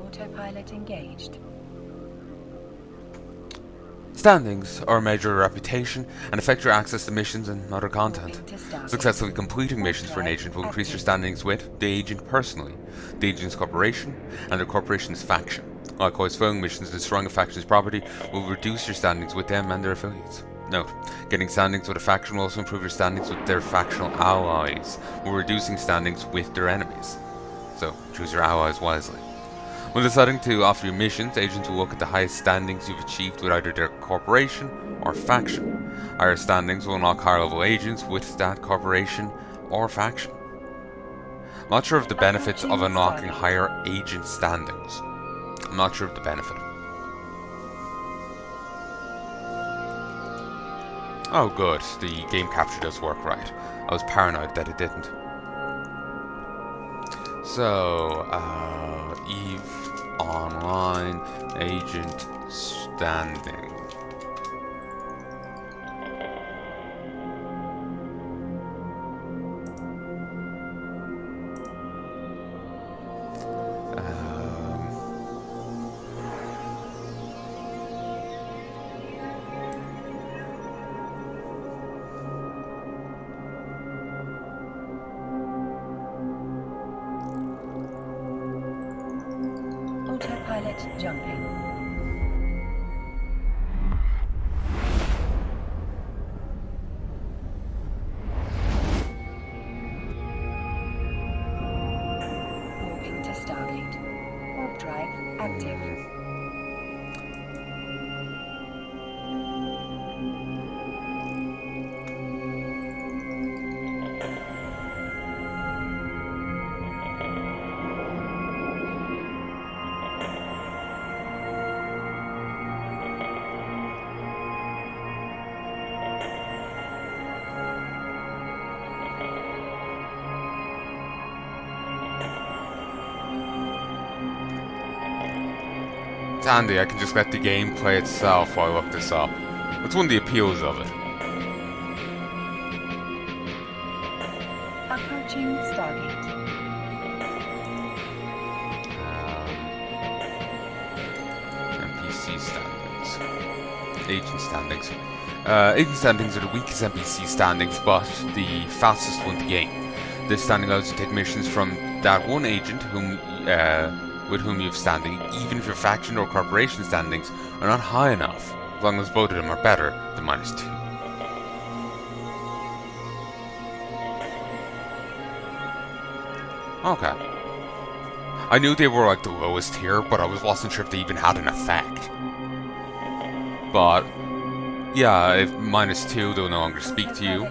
Autopilot engaged. Standings are a measure of reputation and affect your access to missions and other content. Successfully completing missions for an agent will increase your standings with the agent personally, the agent's corporation, and the corporation's faction. Likewise, failing missions and destroying a faction's property will reduce your standings with them and their affiliates. Note, getting standings with a faction will also improve your standings with their factional allies, while reducing standings with their enemies. So, choose your allies wisely. When deciding to offer you missions, agents will look at the highest standings you've achieved with either their corporation or faction. Higher standings will unlock higher level agents with that corporation or faction. I'm not sure of the benefits of unlocking higher agent standings. I'm not sure of the benefit. Oh good, the game capture does work right. I was paranoid that it didn't. So, Eve Online Agent Standing. Autopilot jumping. Warping to Stargate. Warp drive active. It's handy, I can just let the game play itself while I look this up. That's one of the appeals of it. Approaching Stargate. NPC standings. Agent standings. Agent standings are the weakest NPC standings, but the fastest one to gain. This standing allows you to take missions from that one agent with whom you have standing, even if your faction or corporation standings are not high enough, as long as both of them are better than -2. Okay. I knew they were like the lowest tier, but I wasn't sure if they even had an effect. But yeah, if -2, they'll no longer speak to you.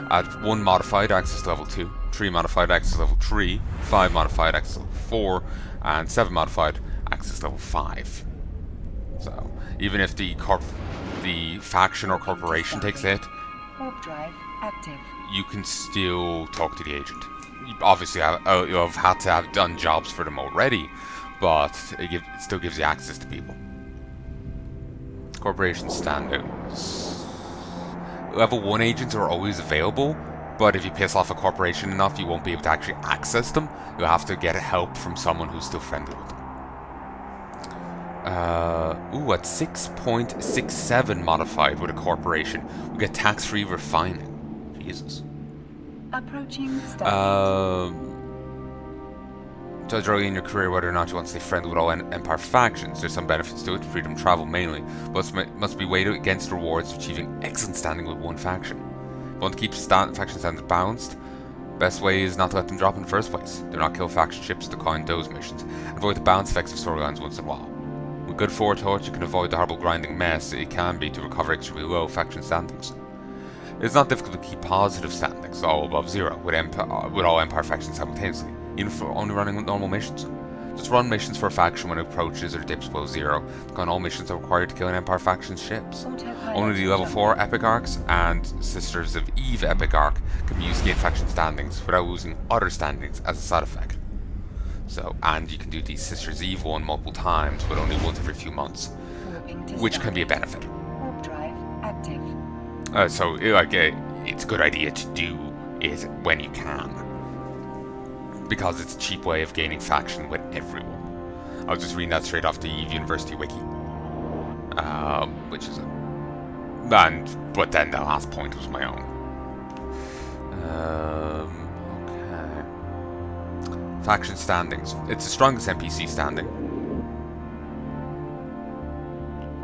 At 1 modified, access to level 2, 3 modified, access level 3, 5 modified, access level 4, and 7 modified, access level 5. So, even if the faction or corporation takes it, Warp drive active. you can still talk to the agent. You obviously you've had to have done jobs for them already, but it still gives you access to people. Corporation standouts. Level 1 agents are always available, but if you piss off a corporation enough, you won't be able to actually access them. You'll have to get help from someone who's still friendly with them. At 6.67 modified with a corporation, we get tax-free refining. Jesus. Approaching Stargate. Judge early in your career whether or not you want to stay friendly with all Empire factions. There's some benefits to it, freedom to travel mainly, but must be weighed against rewards of achieving excellent standing with one faction. If you want to keep faction standards balanced, best way is not to let them drop in the first place. Do not kill faction ships to decline those missions, and avoid the balance effects of storylines once in a while. With good forethought, you can avoid the horrible grinding mess it can be to recover extremely low faction standings. It is not difficult to keep positive standings, all above 0, with all Empire factions simultaneously, even for only running with normal missions. Just run missions for a faction when it approaches or dips below 0. Decline all missions are required to kill an Empire faction's ships. Only the level 4 Epic Arcs and Sisters of Eve Epic Arc can be used to gain faction standings without losing other standings as a side effect. So, and you can do the Sisters Eve one multiple times, but only once every few months, which can be a benefit. Warp drive active. So, it's a good idea to do it when you can, because it's a cheap way of gaining faction with everyone. I was just reading that straight off the Eve University wiki. Which is but then the last point was my own. Okay. Faction standings. It's the strongest NPC standing.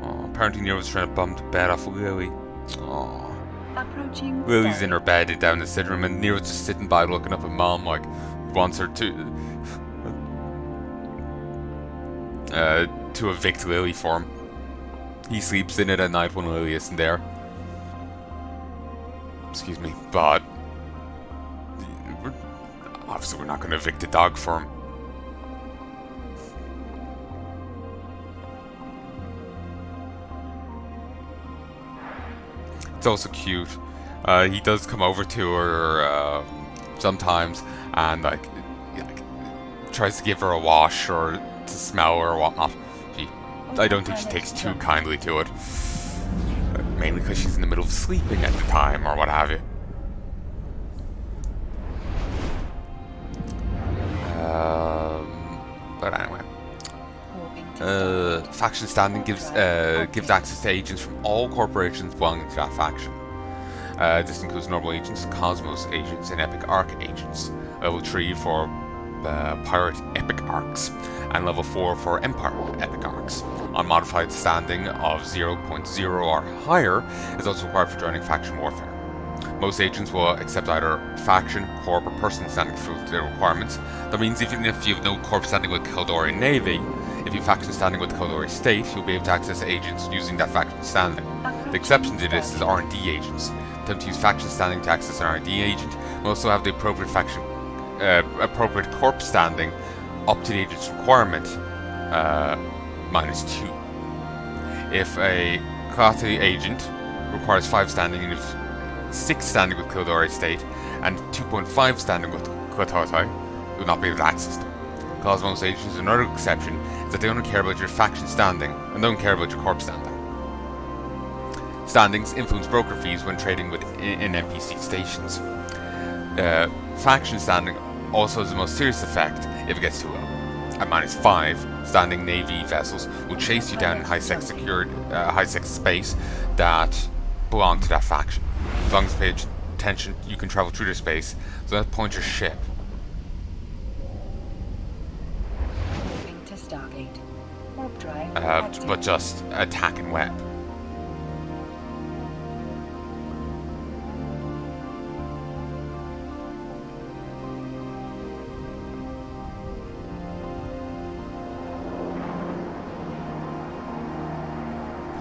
Oh, apparently Nero's trying to bum the bed off of Lily. Oh. Approaching Lily's in her Stargate. bed down in the sitting room, and Nero's just sitting by looking up at Mom like wants her to evict Lily for him. He sleeps in it at night when Lily isn't there. Excuse me, but obviously we're not going to evict the dog for him. It's also cute. He does come over to her sometimes and like tries to give her a wash or to smell her or whatnot. I don't think she takes too kindly to it. Mainly because she's in the middle of sleeping at the time or what have you. But anyway. Faction standing gives access to agents from all corporations belonging to that faction. This includes normal agents, Cosmos agents, and Epic Arc agents. Level 3 for Pirate Epic Arcs, and level 4 for Empire Epic Arcs. Unmodified standing of 0.0 or higher is also required for joining faction warfare. Most agents will accept either faction, corp, or personal standing through their requirements. That means even if you have no corp standing with the Kaldorian Navy, if you have faction standing with the Kaldorian State, you'll be able to access agents using that faction standing. The exception to this is R&D agents. Attempt to use faction standing to access an R&D agent will also have the appropriate faction, appropriate corp standing up to the agent's requirement, -2. If a Kati agent requires 5 standing and if 6 standing with Kildori State and 2.5 standing with Katatai, you will not be able to access them. Cosmos agents, another exception, is that they only care about your faction standing and don't care about your corp standing. Standings influence broker fees when trading in NPC stations. Faction standing also has the most serious effect if it gets too low. At -5, standing Navy vessels will chase you down in high-sec space that belong to that faction. As long as you pay attention, you can travel through their space, so that point your ship. Moving to Stargate. Warp drive But just attack and web.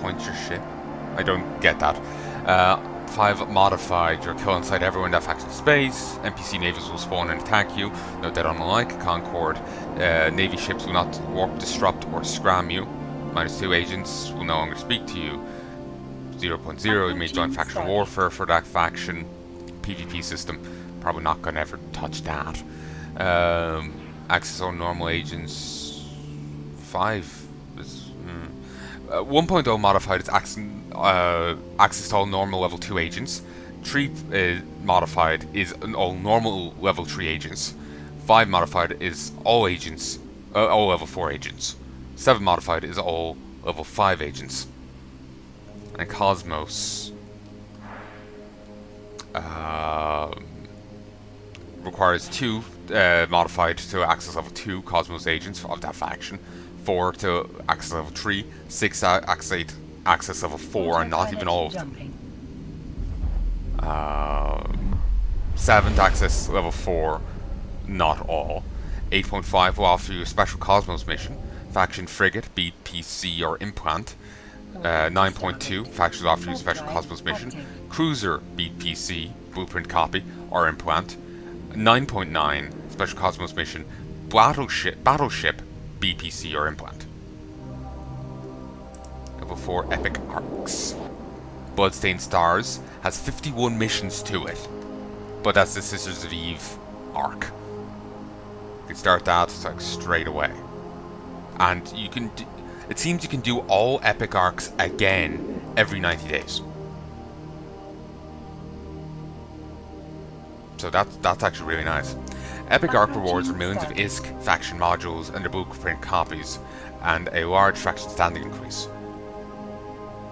Point your ship? I don't get that. 5 modified, you're kill inside everyone in that faction space. NPC navies will spawn and attack you. Note that unlike Concord, Navy ships will not warp, disrupt, or scram you. -2 agents will no longer speak to you. 0.0, you may join faction warfare for that faction. PvP system, probably not gonna ever touch that. Access on normal agents. 5 is 1.0 modified is access to all normal level 2 agents. 3 modified is all normal level 3 agents. 5 modified is all agents, all level 4 agents. 7 modified is all level 5 agents. And Cosmos requires 2 modified to access level 2 Cosmos agents of that faction. 4 to access level 3, 6 to access level 4, and not even all of them. 7 to access level 4, not all. 8.5 will offer you a special Cosmos mission, faction frigate, BPC, or implant. 9.2, factions will offer you a special Cosmos mission, cruiser, BPC, blueprint copy, or implant. 9.9, special Cosmos mission, battleship, BPC, or implant. Level 4 Epic Arcs. Bloodstained Stars has 51 missions to it, but that's the Sisters of Eve arc. You can start that like straight away, and you can. It seems you can do all Epic Arcs again every 90 days. So that's actually really nice. Epic Arc rewards are Approaching millions of Stargate. ISK faction modules and their blueprint copies, and a large faction standing increase.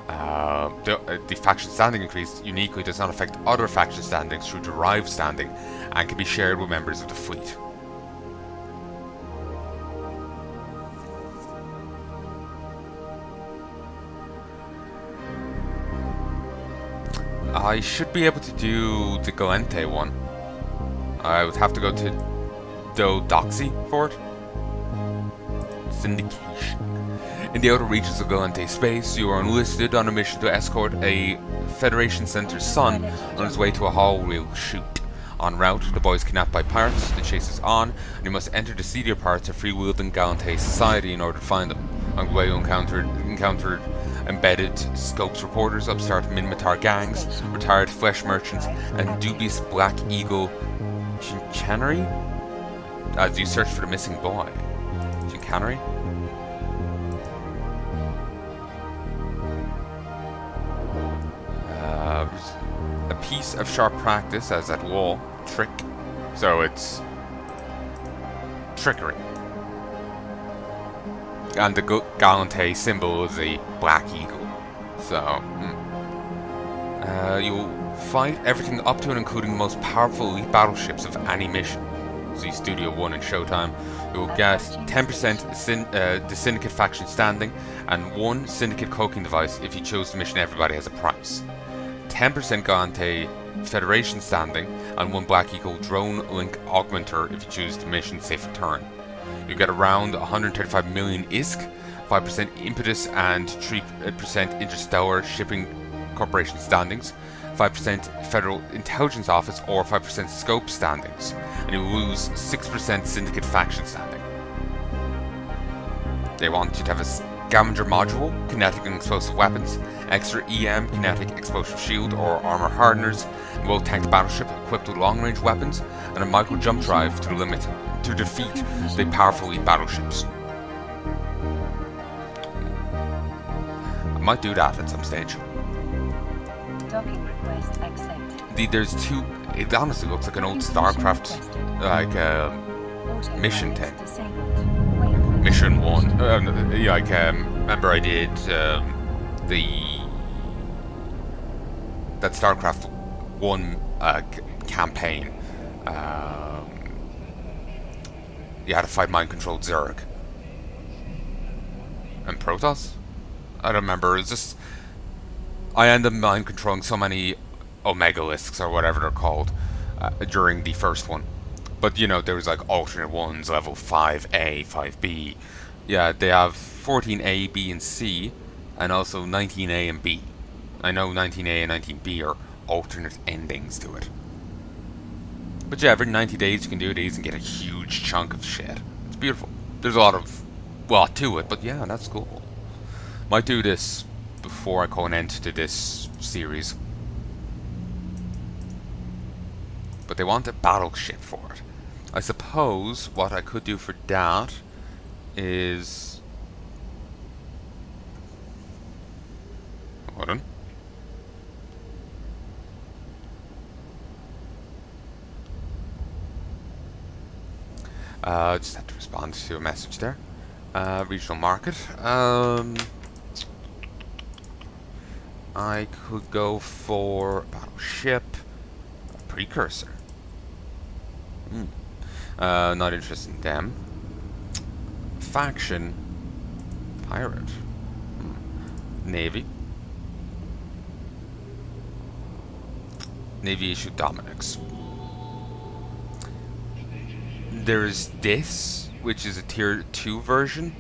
The faction standing increase uniquely does not affect other faction standings through derived standing and can be shared with members of the fleet. I should be able to do the Galente one. I would have to go to Dodoxy for it. Syndication. In the outer reaches of Galente space, you are enlisted on a mission to escort a Federation Center's son on his way to a Hallwheel shoot. En route, the boy is kidnapped by pirates, the chase is on, and you must enter the seedier parts of free-wielding Galente society in order to find them. On the way you encountered embedded Scopes reporters, upstart Minmatar gangs, retired flesh merchants, and dubious Black Eagle chicanery as you search for the missing boy. Chicanery? A piece of sharp practice as at wall. Trick. So it's trickery. And the Galante symbol is a black eagle. So, you'll fight everything up to and including the most powerful elite battleships of any mission. See Studio 1 and Showtime. You'll get 10% the Syndicate faction standing and 1 Syndicate cloaking device if you choose the mission everybody has a price. 10% Galante Federation standing and 1 Black Eagle drone link augmenter if you choose the mission safe return. You get around 135 million ISK, 5% impetus and 3% interstellar shipping corporation standings, 5% Federal Intelligence Office or 5% Scope standings, and you lose 6% Syndicate faction standing. They want you to have a scavenger module, kinetic and explosive weapons, extra EM, kinetic explosive shield or armor hardeners, a well-tanked battleship equipped with long-range weapons, and a micro jump drive to the limit to defeat the powerful elite battleships. I might do that at some stage. Docking request accepted. There's 2. It honestly looks like an old StarCraft, like mission thing. Mission 1. Remember I did that StarCraft 1 campaign. You had to fight mind-controlled Zerg. And Protoss? I don't remember. It's just I ended up mind-controlling so many Omegalisks or whatever they're called during the first one. But you know, there was like alternate ones, level 5A, 5B. Yeah, they have 14A, B, and C, and also 19A and B. I know 19A and 19B are alternate endings to it. But yeah, every 90 days you can do these and get a huge chunk of shit. It's beautiful. There's a lot of, well, to it, but yeah, that's cool. Might do this before I call an end to this series. But they want a battleship for it. I suppose what I could do for that is... Hold on. Just have to respond to a message there. Regional market. I could go for battleship, precursor. Not interested in them. Faction, pirate. Navy. Navy issue Dominix. There's this, which is a tier 2 version.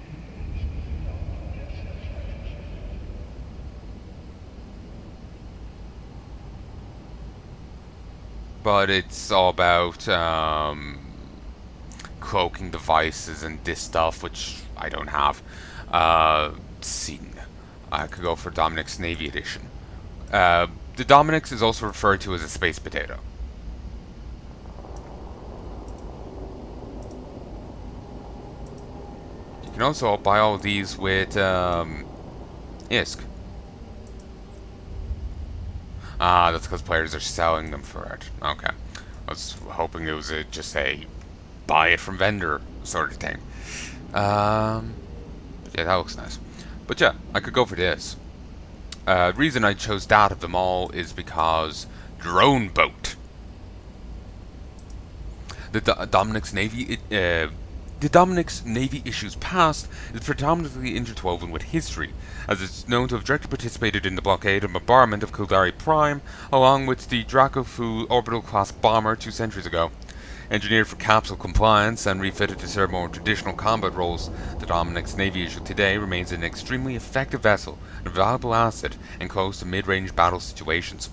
But it's all about cloaking devices and this stuff, which I don't have. Seeing. I could go for Dominix Navy Edition. The Dominix is also referred to as a space potato. You can also buy all of these with ISK. Ah, that's because players are selling them for it. Okay. I was hoping it was just a buy it from vendor sort of thing. Yeah, that looks nice. But yeah, I could go for this. Reason I chose that of them all is because drone boat. The Dominic's Navy issues past is predominantly interwoven with history, as it's known to have directly participated in the blockade and bombardment of Kildare Prime, along with the Dracofu orbital-class bomber 2 centuries ago. Engineered for capsule compliance and refitted to serve more traditional combat roles, the Dominic's Navy issue today remains an extremely effective vessel and a valuable asset in close to mid-range battle situations.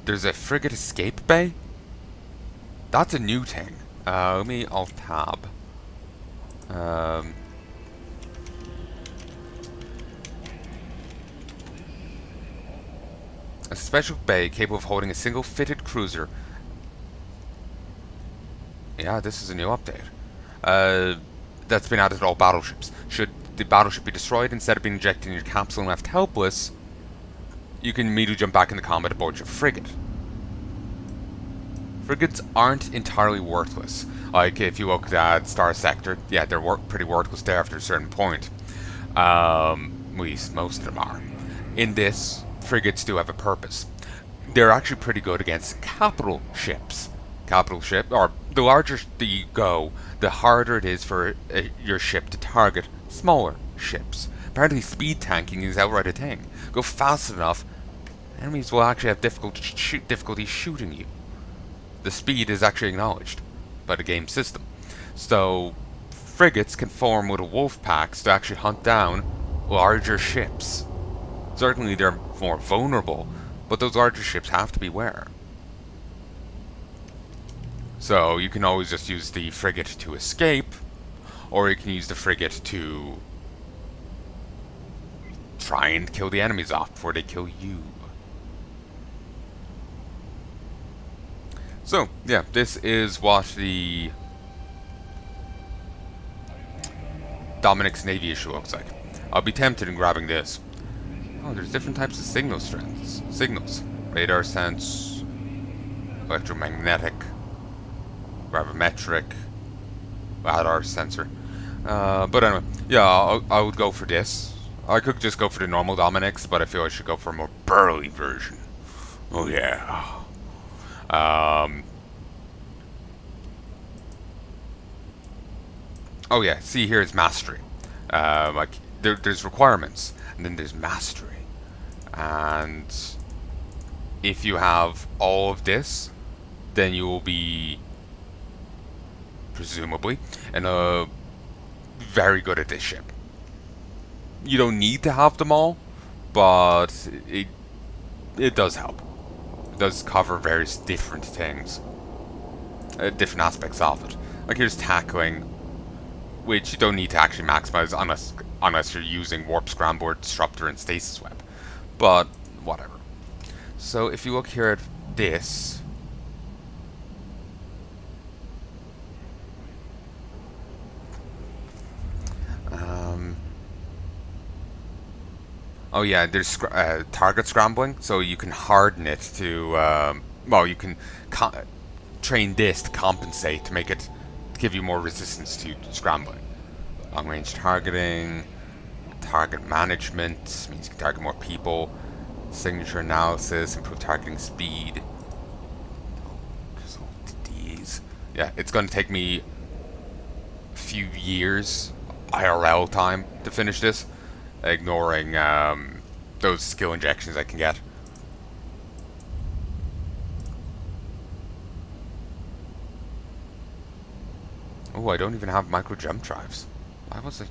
There's a frigate escape bay? That's a new thing. Let me alt-tab. A special bay capable of holding a single fitted cruiser. Yeah, this is a new update. That's been added to all battleships. Should the battleship be destroyed, instead of being injected in your capsule and left helpless, you can immediately jump back into combat aboard your frigate. Frigates aren't entirely worthless. Like, if you look at Star Sector, yeah, they're pretty worthless there after a certain point. At least most of them are. In this, frigates do have a purpose. They're actually pretty good against capital ships. Capital ship, or the larger you go, the harder it is for your ship to target smaller ships. Apparently speed tanking is outright a thing. Go fast enough, enemies will actually have difficulty shooting you. The speed is actually acknowledged by the game system. So, frigates can form little wolf packs to actually hunt down larger ships. Certainly they're more vulnerable, but those larger ships have to beware. So, you can always just use the frigate to escape, or you can use the frigate to try and kill the enemies off before they kill you. So, yeah, this is what the Dominic's Navy issue looks like. I'll be tempted in grabbing this. Oh, there's different types of signal strengths. Signals. Radar sense, electromagnetic, gravimetric, radar sensor. But anyway, yeah, I would go for this. I could just go for the normal Dominic's, but I feel I should go for a more burly version. Oh yeah. Oh yeah, see here is mastery. Like there's requirements, and then there's mastery. And if you have all of this, then you will be presumably very good at this ship. You don't need to have them all, but it does help. It does cover various different things, different aspects of it. Like here's tackling, which you don't need to actually maximize unless you're using warp, scramboard, disruptor, and stasis web. But whatever. So if you look here at this, oh yeah, there's target scrambling, so you can harden it to, well, you can train this to compensate, to make it, to give you more resistance to scrambling. Long range targeting, target management, means you can target more people, signature analysis, improve targeting speed. These. Yeah, it's going to take me a few years, IRL time, to finish this. Ignoring those skill injections I can get. Oh, I don't even have micro jump drives. Why was I?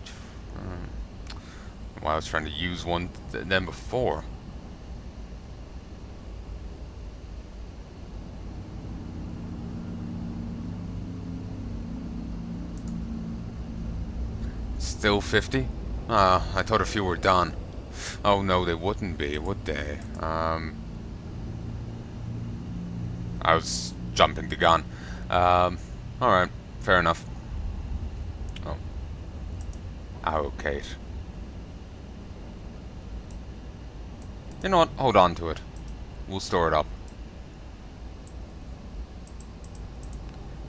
Why I was trying to use one then before. Still 50? I thought a few were done. Oh no, they wouldn't be, would they? I was jumping the gun. Alright, fair enough. Oh. Allocate. You know what? Hold on to it. We'll store it up.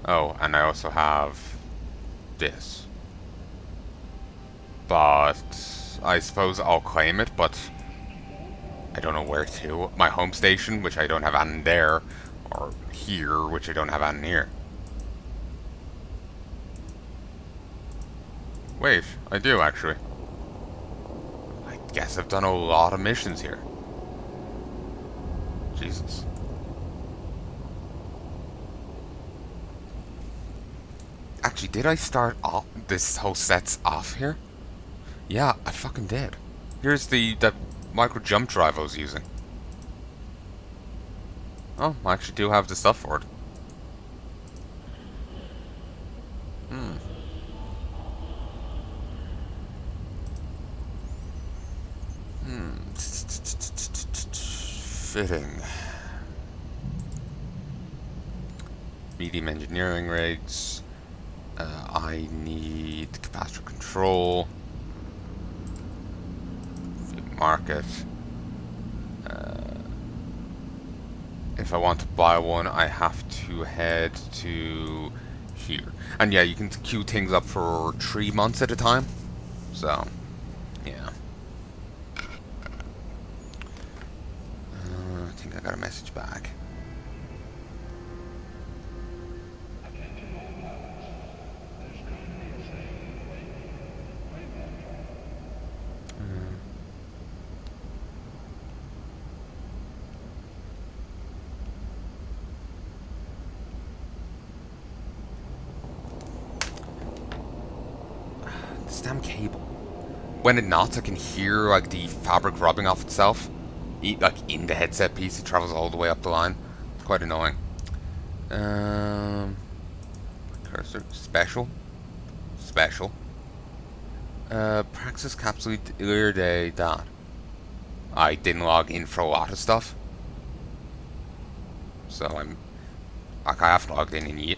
Oh, and I also have this. But I suppose I'll claim it, but I don't know where to. My home station, which I don't have on there, or here, which I don't have on here. Wait, I do actually. I guess I've done a lot of missions here. Jesus. Actually, did I start off this whole set's off here? Yeah, I fucking did. Here's that micro jump drive I was using. Oh, I actually do have the stuff for it. Hmm. Fitting. Medium engineering rigs. I need capacitor control. Market. If I want to buy one, I have to head to here. And yeah, you can queue things up for 3 months at a time. So, yeah. I think I got a message back. This damn cable. When it knots, I can hear like the fabric rubbing off itself. Like in the headset piece, it travels all the way up the line. It's quite annoying. Cursor. Special. Praxis capsule earlier day that. I didn't log in for a lot of stuff. So I haven't logged in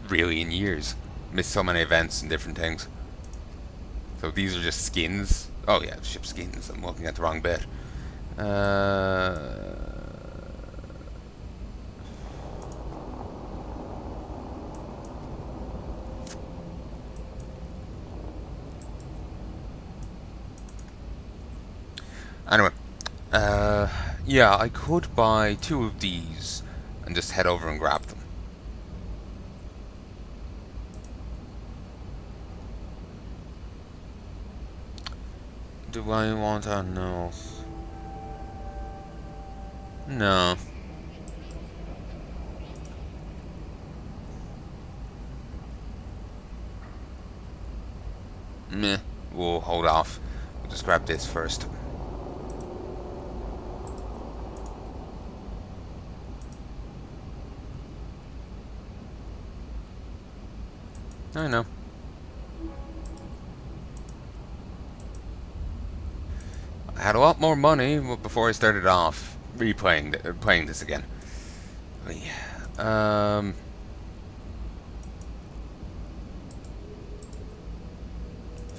really in years. Missed so many events and different things. So these are just skins. Oh yeah, ship skins. I'm looking at the wrong bit. Anyway, yeah, I could buy 2 of these and just head over and grab them. Do I want to? No. No. Meh. We'll hold off. We'll just grab this first. I know. I had a lot more money before I started off playing this again. But yeah.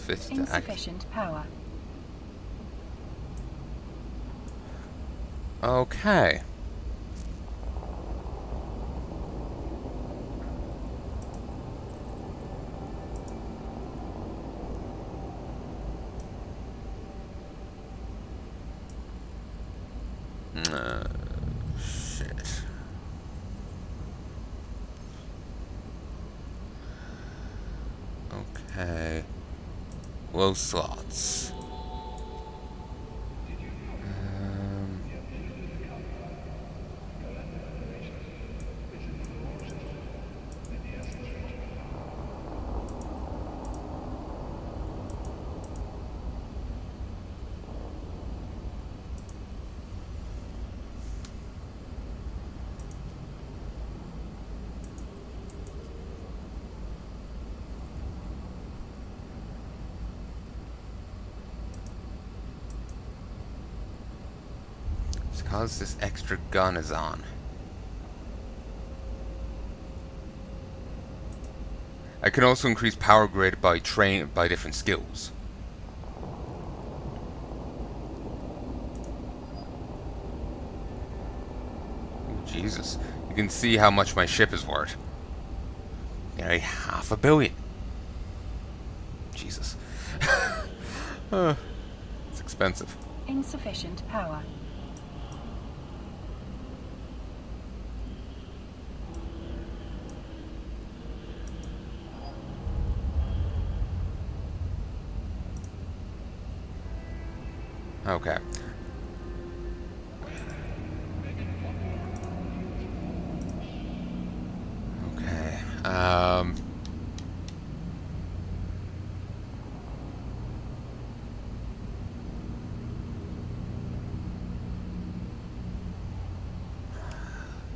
Insufficient power. Okay. Shit. Okay. Low slots. Because this extra gun is on. I can also increase power grid by different skills. Ooh, Jesus. You can see how much my ship is worth. Nearly 500 million. Jesus. It's expensive. Insufficient power. Okay. Okay.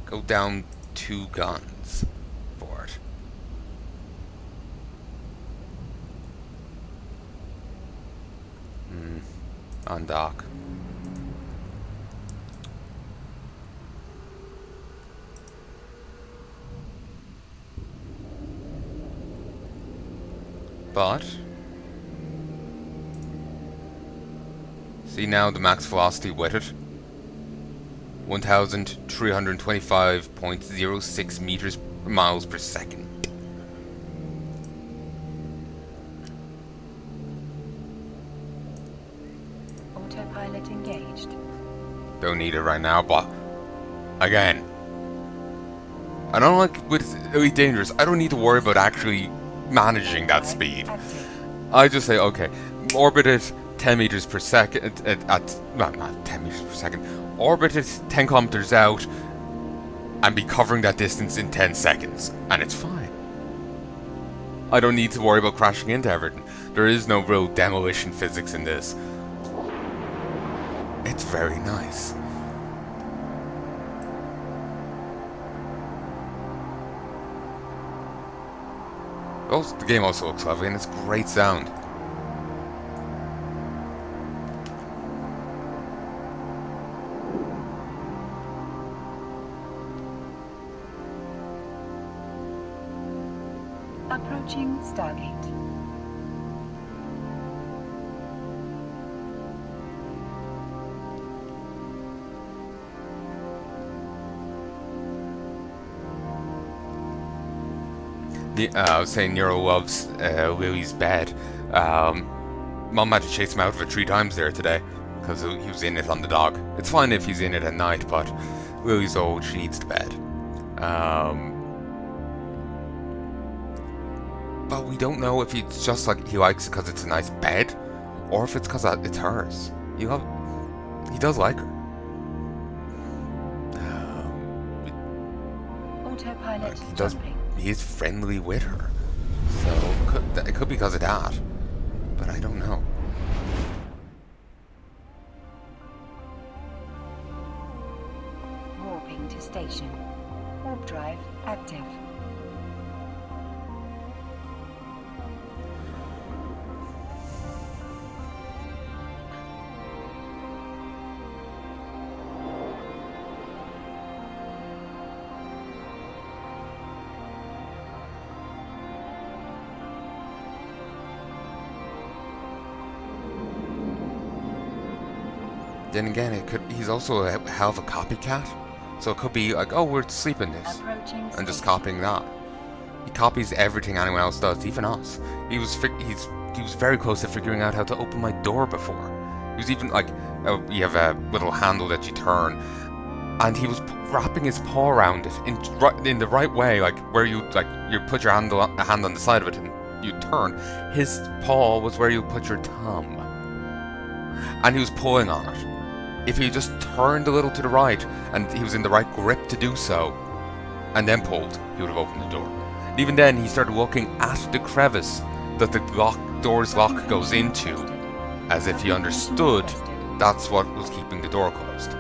Go down 2 guns for it. On dock. But see now the max velocity with it. 1,325.06 miles per second. Autopilot engaged. Don't need it right now, but again, I don't like with Elite Dangerous, I don't need to worry about actually managing that speed. I just say, okay, orbit it 10 meters per second well, not 10 meters per second, orbit it 10 kilometers out and be covering that distance in 10 seconds, and it's fine. I don't need to worry about crashing into everything. There is no real demolition physics in this. It's very nice. Also, the game also looks lovely and it's great sound. Approaching Stargate. I was saying Nero loves Lily's bed. Mom had to chase him out of it 3 times there today because he was in it on the dog. It's fine if he's in it at night, but Lily's old, she needs the bed. But we don't know if it's just like he likes it because it's a nice bed, or if it's because it's hers. He does like her. Autopilot does. jumping. He's friendly with her, so it could be because of that, but I don't know. Warping to station. Warp drive active. Then again, he's also a hell of a copycat, so it could be like, oh, we're sleeping this, and just copying that. He copies everything anyone else does, even us. He was very close to figuring out how to open my door before. He was even like, you have a little handle that you turn, and he was wrapping his paw around it in the right way, like where you put your hand on the side of it and you turn. His paw was where you put your thumb, and he was pulling on it. If he just turned a little to the right and he was in the right grip to do so, and then pulled, he would have opened the door. And even then, he started looking at the crevice that the door's lock goes into, as if he understood that's what was keeping the door closed.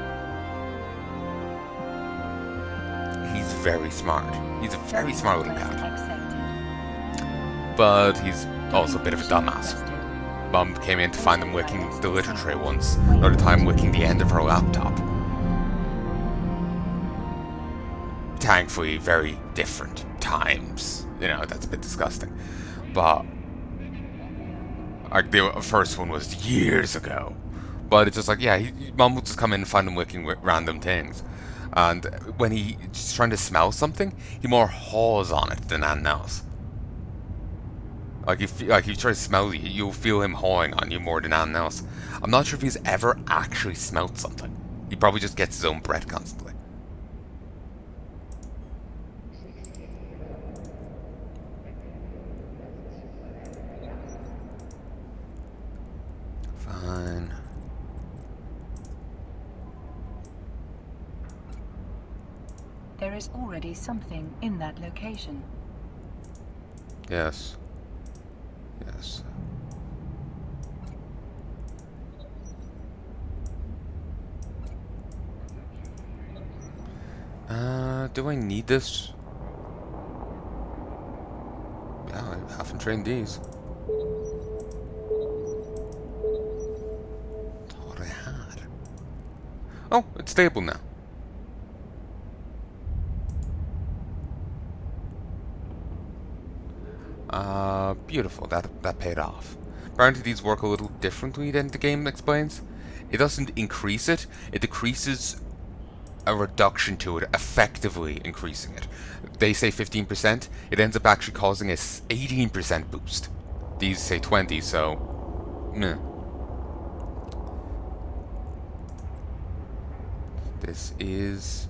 He's very smart. He's a very smart little cat. But he's also a bit of a dumbass. Mum came in to find them wicking the litter tray once, another time wicking the end of her laptop. Thankfully, very different times. You know, that's a bit disgusting. But like the first one was years ago. But it's just like, yeah, Mum would just come in and find him wicking random things. And when he's trying to smell something, he more haws on it than anything else. Like if you try to smell you, you'll feel him hawing on you more than anything else. I'm not sure if he's ever actually smelt something. He probably just gets his own breath constantly. Fine. There is already something in that location. Yes. Yes. Do I need this? Yeah, I haven't trained these. Thought I had. Oh, it's stable now. Beautiful. That paid off. Apparently these work a little differently than the game explains. It doesn't increase it, it decreases a reduction to it, effectively increasing it. They say 15%, it ends up actually causing a 18% boost. These say 20, so meh. This is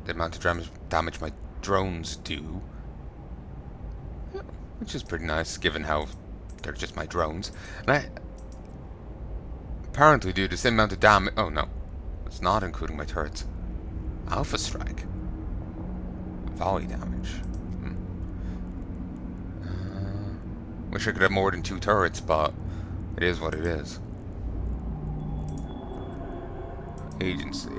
the amount of damage my drones do, which is pretty nice given how they're just my drones. And I apparently do the same amount of damage. Oh no, it's not including my turrets. Alpha strike, volley damage. Wish I could have more than 2 turrets, but it is what it is. Agency.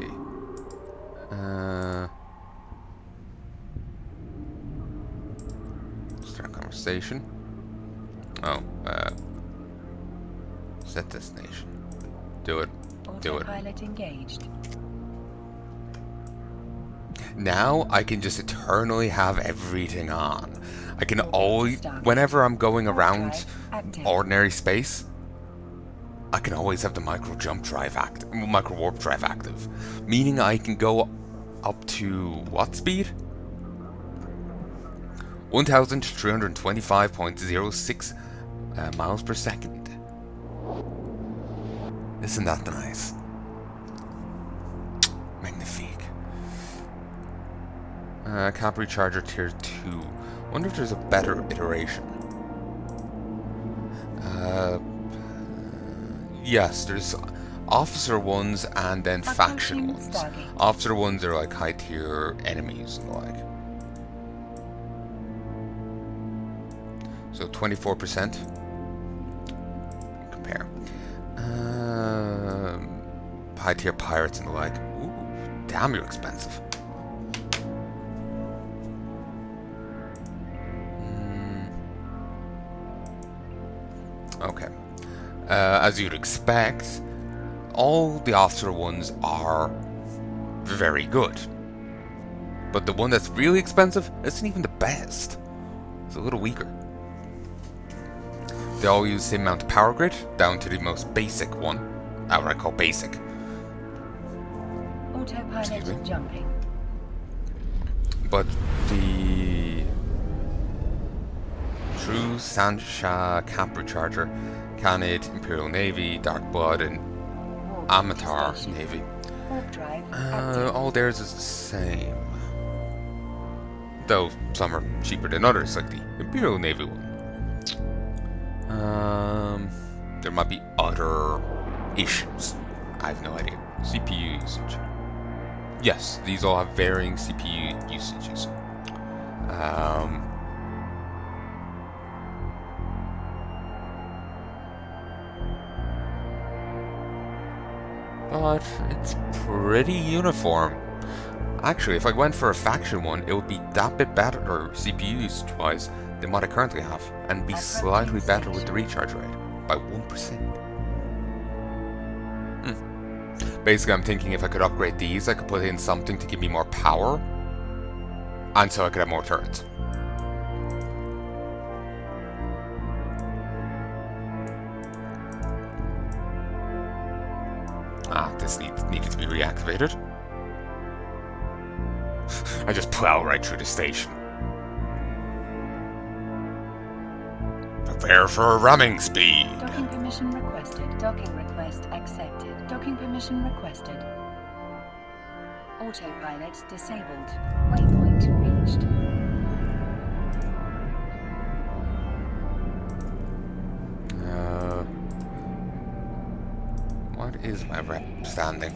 Start conversation. Oh, set destination. Do it. Do it. Autopilot engaged. Now I can just eternally have everything on. I can always, whenever I'm going around ordinary space, I can always have the micro warp drive active, meaning I can go up to what speed? 1,325.06 miles per second. Isn't that nice? Magnifique. Cap recharger tier 2. Wonder if there's a better iteration. Yes, there's officer ones and then faction ones. Officer ones are like high tier enemies and the like. So 24%. Compare. High tier pirates and the like. Ooh, damn, you're expensive. Okay. As you'd expect, all the officer ones are very good. But the one that's really expensive isn't even the best. It's a little weaker. They all use the same amount of power grid, down to the most basic one. What I call basic. Autopilot jumping. But the True Sancha Cap Recharger, Canid, Imperial Navy, Dark Blood, and Amatar Navy. All theirs is the same. Though some are cheaper than others, like the Imperial Navy one. There might be other issues. I have no idea. CPU usage. Yes, these all have varying CPU usages. But it's pretty uniform. Actually, if I went for a faction one, it would be that bit better, or CPU usage-wise, than what I currently have, and be slightly better with the recharge rate, by 1%. Basically, I'm thinking if I could upgrade these, I could put in something to give me more power, And so I could have more turrets. This needed to be reactivated. I just plow right through the station. Prepare for ramming speed. Docking permission requested. Docking request accepted. Docking permission requested. Autopilot disabled. Waypoint reached. What is my rep standing?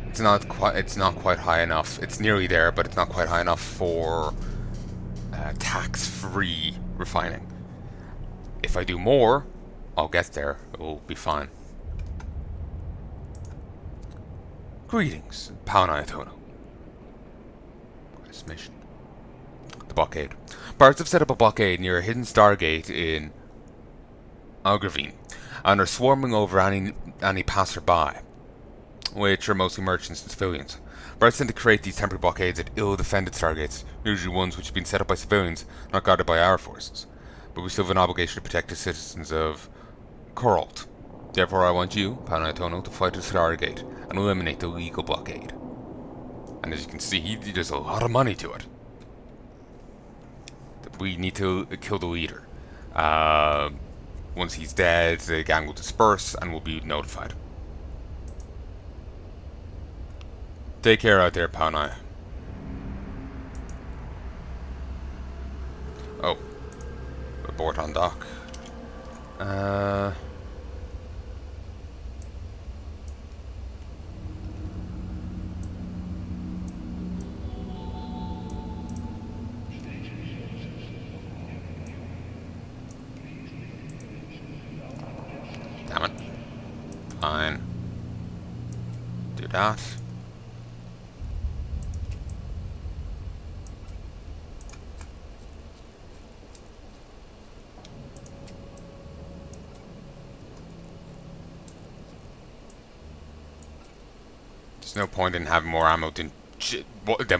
It's not quite high enough. It's nearly there, but it's not quite high enough for tax-free refining. If I do more, I'll get there. It will be fine. Greetings, Palnai and I'm. What is mission? The blockade. Pirates have set up a blockade near a hidden stargate in Algravine, and are swarming over any passerby, which are mostly merchants and civilians. Pirates tend to create these temporary blockades at ill-defended stargates, usually ones which have been set up by civilians, not guarded by our forces. But we still have an obligation to protect the citizens of Coralt. Therefore, I want you, Palanai and I'm, to fly to the Stargate and eliminate the legal blockade. And as you can see, there's a lot of money to it. We need to kill the leader. Once he's dead, the gang will disperse and will be notified. Take care out there, Palanai. Oh. Abort on dock. Damn it. Fine. Do that. There's no point in having more ammo than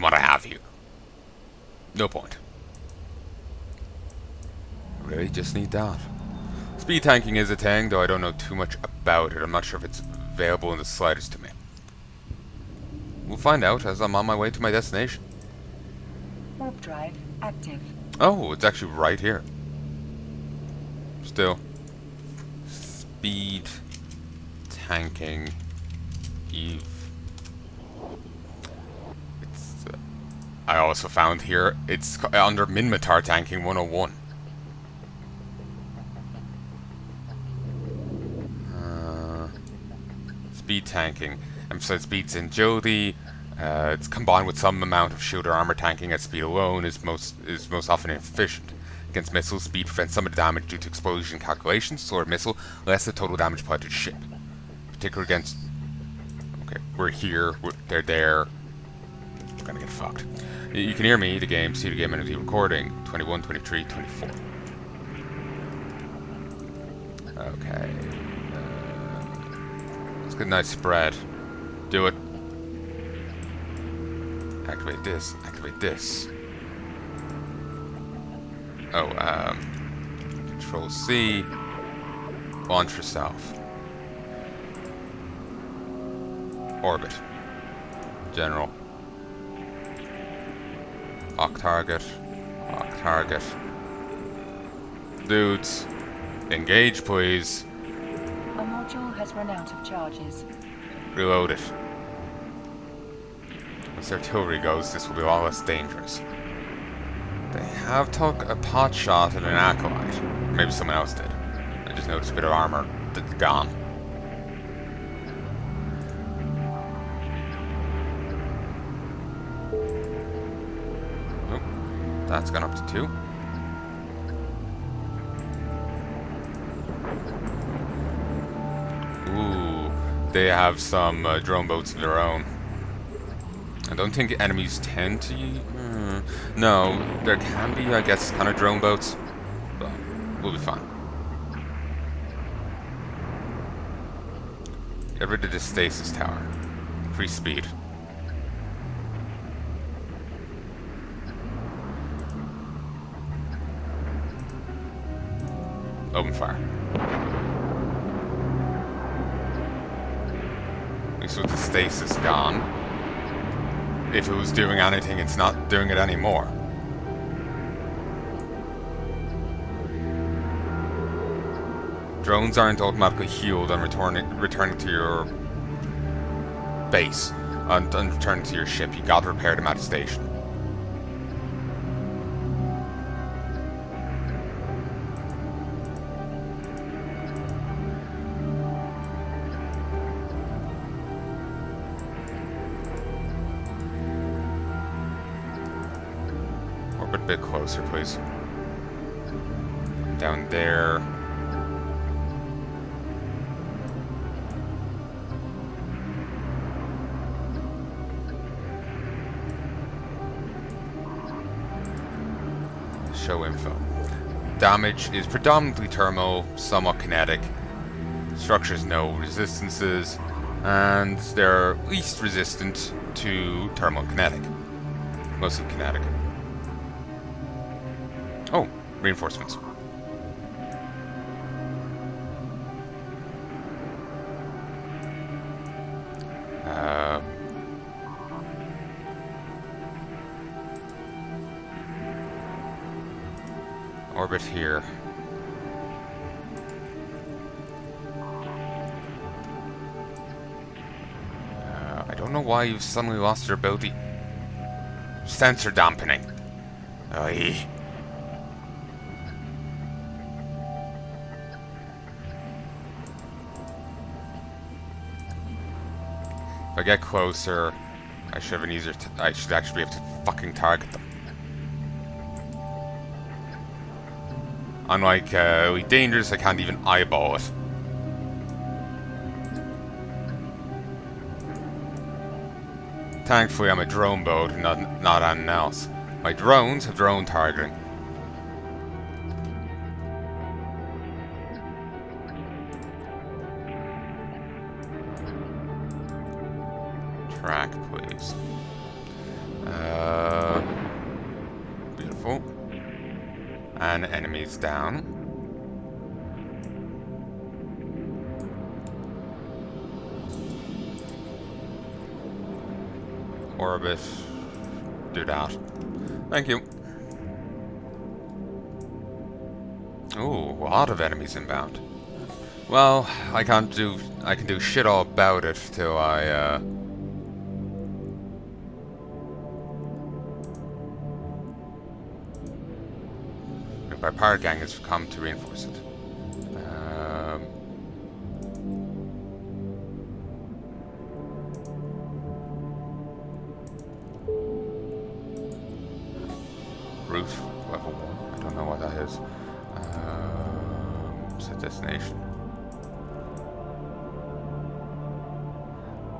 what I have here. No point. Really just need that. Speed tanking is a thing, though I don't know too much about it. I'm not sure if it's available in the slightest to me. We'll find out as I'm on my way to my destination. Warp drive active. Oh, it's actually right here. Still. Speed tanking Eve. It's I also found here it's under Minmatar tanking 101. Speed tanking. Emphasize speeds in Jody. It's combined with some amount of shield or armor tanking at speed alone is most often inefficient. Against missiles, speed prevents some of the damage due to explosion calculations. Sword missile, less the total damage applied to the ship. Particularly against... Okay, we're here, they're there. We're gonna get fucked. You can hear me, the game, see the game entity recording. 21, 23, 24. Okay. Let's get a nice spread. Do it. Activate this. Activate this. Oh, Control C. Launch yourself. Orbit. General. Lock target. Lock target. Dudes. Engage, please. Our module has run out of charges. Reload it. Once artillery goes, this will be a lot less dangerous. They have took a pot shot at an acolyte. Maybe someone else did. I just noticed a bit of armor that's gone. Oh, that's gone up to 2. Ooh, they have some drone boats of their own. I don't think enemies tend to... no, there can be, I guess, kind of drone boats. But we'll be fine. Get rid of this stasis tower. Increase speed. Open fire. At least with the stasis gone. If it was doing anything, it's not doing it anymore. Drones aren't automatically healed on returning to your base. On returning to your ship. You gotta repair them at a station. Orbit a bit closer, please. Down there. Show info. Damage is predominantly thermal, somewhat kinetic. Structures no resistances, and they're least resistant to thermal and kinetic. Mostly kinetic. Oh, reinforcements. Orbit here. I don't know why you've suddenly lost your ability. Sensor dampening. Aye. If I get closer, I should have an easier. I should actually be able to fucking target them. Unlike Elite Dangerous, I can't even eyeball it. Thankfully, I'm a drone boat and not anything else. My drones have their own targeting. Track, please. Beautiful. And enemies down. Orbit. Do that. Thank you. Ooh, a lot of enemies inbound. Well, I can do shit all about it till I our pirate gang has come to reinforce it. Route level 1. I don't know what that is. Set destination.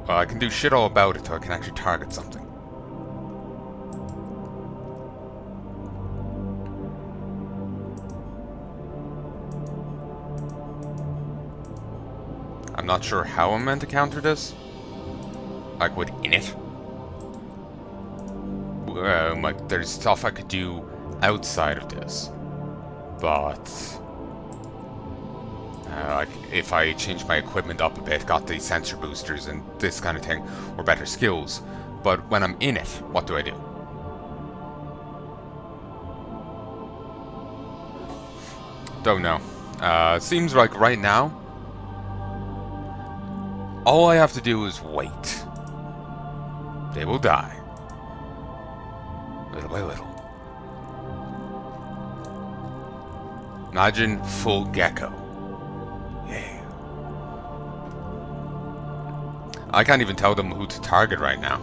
Well, I can do shit all about it till I can actually target something. I'm not sure how I'm meant to counter this. Like within it. Like there's stuff I could do outside of this, but like if I change my equipment up a bit, got the sensor boosters and this kind of thing, or better skills. But when I'm in it, what do I do? Don't know. Seems like right now, all I have to do is wait. They will die. Little by little. Imagine full gecko. Yeah. I can't even tell them who to target right now.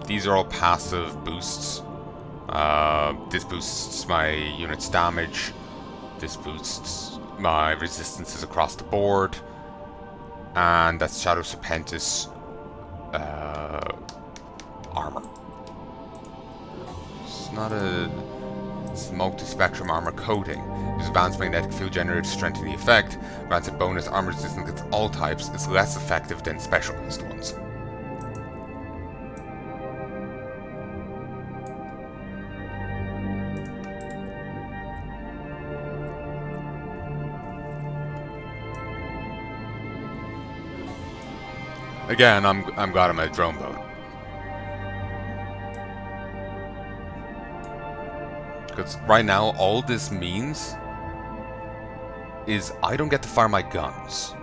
These are all passive boosts. This boosts my unit's damage. This boosts my resistances across the board. And that's Shadow Serpentis armor. It's not a... It's multi-spectrum armor coating. Its advanced magnetic field generator to strengthen the effect. Grants a bonus armor resistance against all types. It's less effective than specialized ones. Again, I'm glad I'm at a drone boat. Because right now, all this means is I don't get to fire my guns.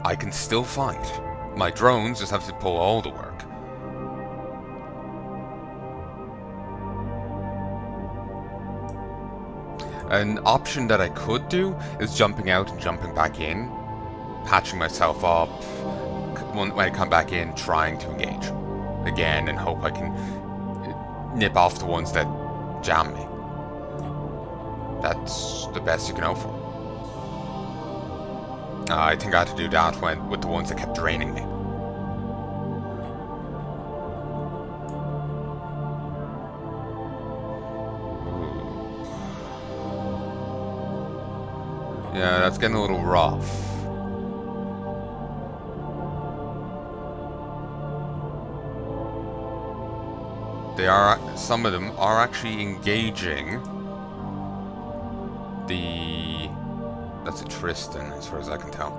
I can still fight. My drones just have to pull all the work. An option that I could do is jumping out and jumping back in, patching myself up, when I come back in, trying to engage again and hope I can nip off the ones that jam me. That's the best you can hope for. I think I had to do that with the ones that kept draining me. Yeah, that's getting a little rough. Some of them are actually engaging that's a Tristan, as far as I can tell.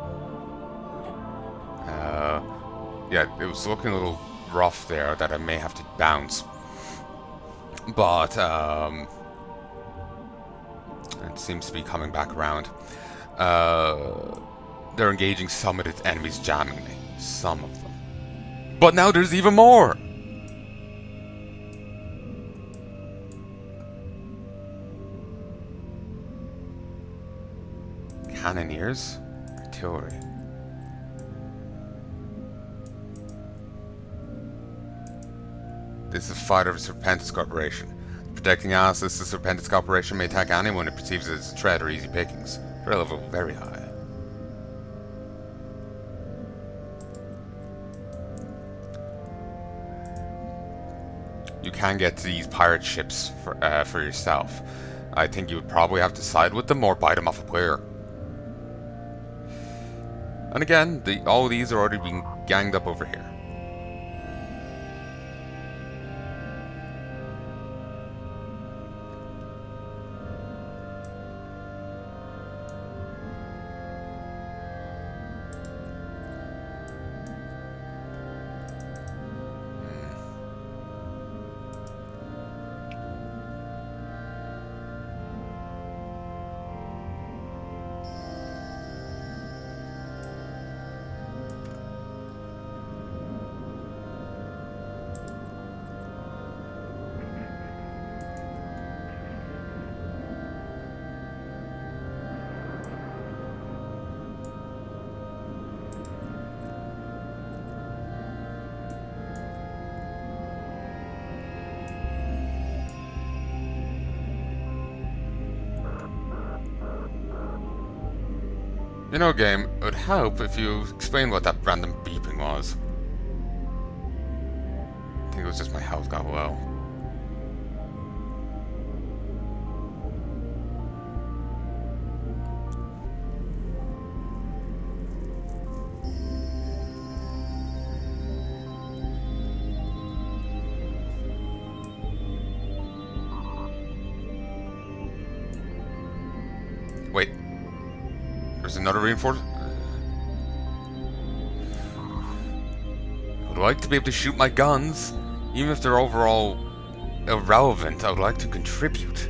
Yeah, it was looking a little rough there that I may have to bounce. But, it seems to be coming back around. They're engaging some of the enemies jamming me. Some of them. But now there's even more! Cannoneers? Artillery. This is a fighter of the Serpentis Corporation. Protecting assets, the Serpentis Corporation may attack anyone it perceives as a threat or easy pickings. Threat level very high. You can get these pirate ships for yourself. I think you would probably have to side with them or buy them off a player. And again, all of these are already being ganged up over here. You know, game, it would help if you explained what that random beeping was. I think it was just my health got low. Wait. There's another reinforcement? I would like to be able to shoot my guns, even if they're overall irrelevant. I would like to contribute.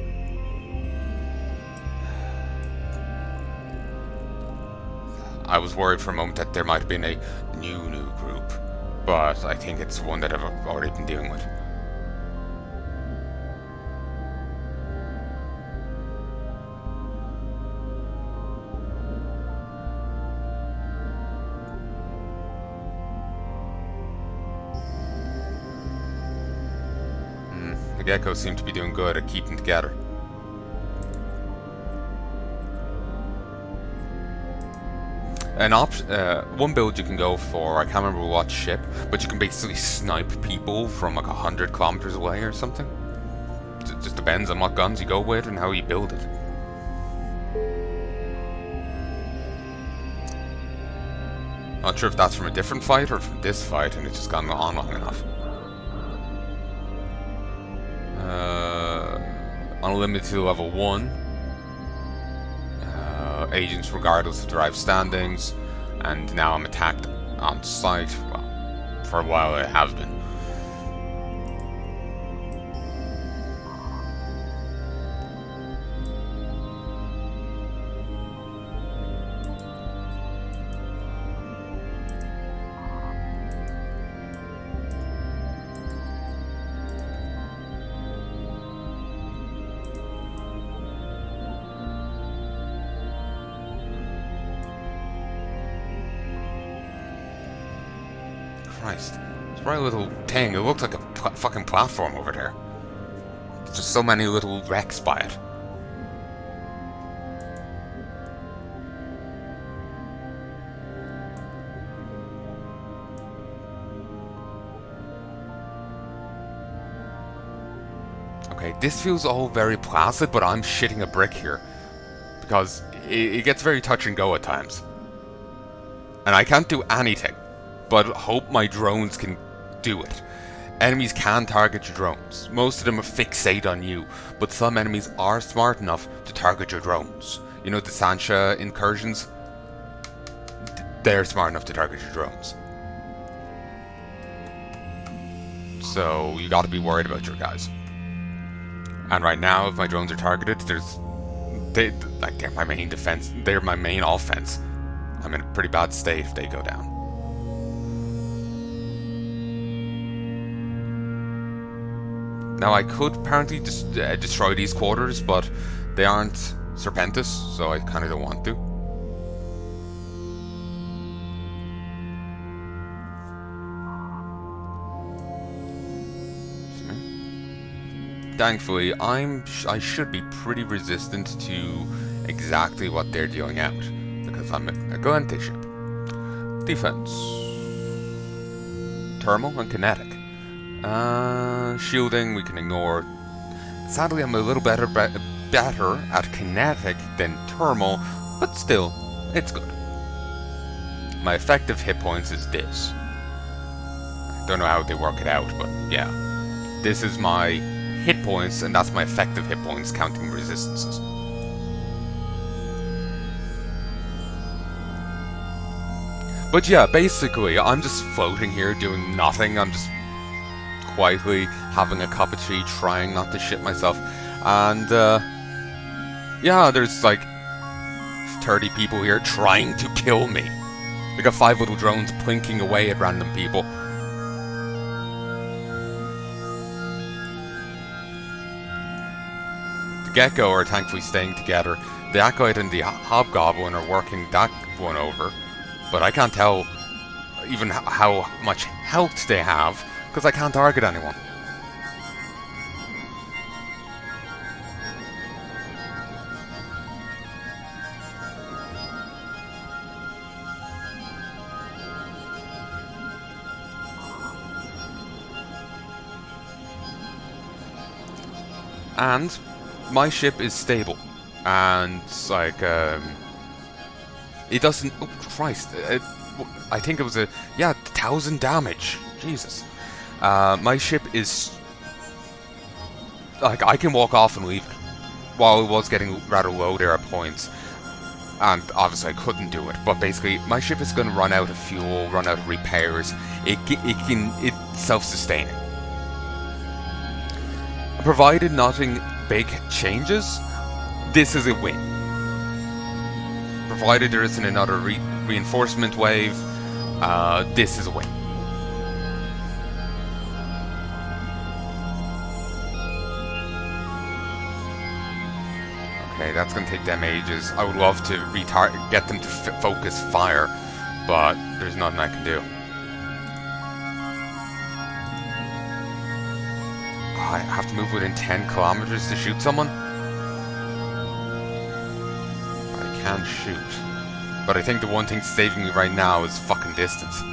I was worried for a moment that there might have been a new group, but I think it's one that I've already been dealing with. The geckos seem to be doing good at keeping together. One build you can go for, I can't remember what ship, but you can basically snipe people from like 100 kilometers away or something. It just depends on what guns you go with and how you build it. Not sure if that's from a different fight or from this fight and it's just gone on long enough. Unlimited to level 1. agents regardless of derived standings, and now I'm attacked on sight. Well, for a while it has been. Christ. It's probably a little thing. It looks like a fucking platform over there. There's just so many little wrecks by it. Okay, this feels all very placid, but I'm shitting a brick here. Because it gets very touch and go at times. And I can't do anything but hope my drones can do it. Enemies can target your drones. Most of them are fixate on you, but some enemies are smart enough to target your drones. You know the Sancha incursions? They're smart enough to target your drones. So you gotta be worried about your guys. And right now, if my drones are targeted, they're my main defense. They're my main offense. I'm in a pretty bad state if they go down. Now I could apparently just destroy these quarters, but they aren't Serpentis, so I kind of don't want to. Thankfully, I should be pretty resistant to exactly what they're dealing out, because I'm a Galente ship. Defense. Thermal and kinetic. Shielding we can ignore. Sadly, I'm a little better at kinetic than thermal, but still, it's good. My effective hit points is this. Don't know how they work it out, but yeah. This is my hit points, and that's my effective hit points, counting resistances. But yeah, basically, I'm just floating here doing nothing. I'm just quietly having a cup of tea, trying not to shit myself. And, yeah, there's like 30 people here trying to kill me. We got 5 little drones plinking away at random people. The Gecko are thankfully staying together. The Acolyte and the Hobgoblin are working that one over. But I can't tell even how much health they have, because I can't target anyone. And my ship is stable. And, like, it doesn't... Oh, Christ. I think it was 1,000 damage. Jesus. My ship is... Like, I can walk off and leave it. While it was getting rather low there at points. And obviously I couldn't do it. But basically, my ship is going to run out of fuel, run out of repairs. It's self-sustaining. Provided nothing big changes, this is a win. Provided there isn't another reinforcement wave, this is a win. Okay, that's going to take them ages. I would love to get them to focus fire, but there's nothing I can do. I have to move within 10 kilometers to shoot someone? I can shoot. But I think the one thing saving me right now is fucking distance.